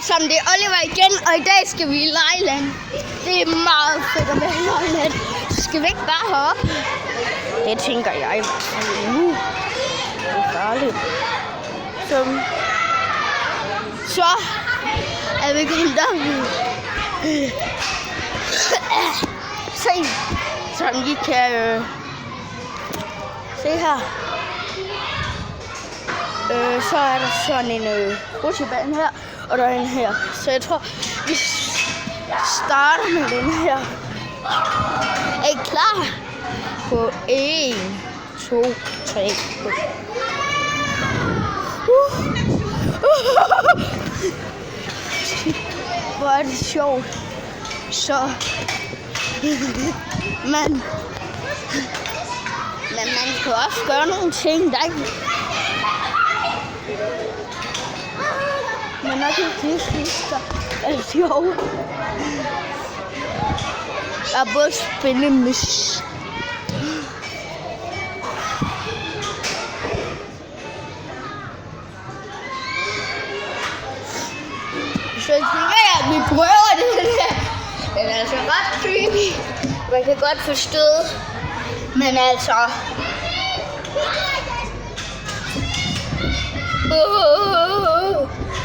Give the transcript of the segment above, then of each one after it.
som det er Oliver igen, og i dag skal vi i Lejland. Det er meget fedt at være i Lejland. Så skal vi ikke bare hoppe? Det tænker jeg. Det er farligt. Så er vi kommet op. Se, sådan vi kan se her. Så er der sådan en rutsjebane her, og der er en her. Så jeg tror, vi starter med den her. Er I klar? På 1, 2, 3. Hvor er det sjovt. Så men man kan også gøre nogle ting, der ikke... Men nok ikke det sidste er sjovt. Jeg både spille mus. Så tænker jeg, at vi prøver det her. Den er altså ret creepy. Man kan godt forstå. Men altså...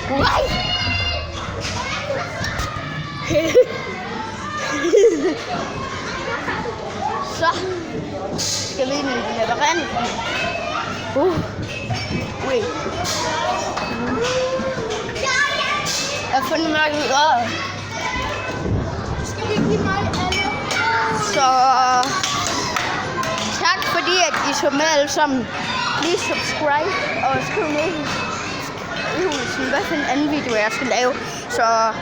Nej! Så skal vi ind i labyrinten. Wait. Jeg har fundet mørket ud af. Skal vi give mig alle? Så tak fordi at I så med alle sammen. Lige subscribe og skriv ned i husen, hvad for en anden video jeg skal lave. Så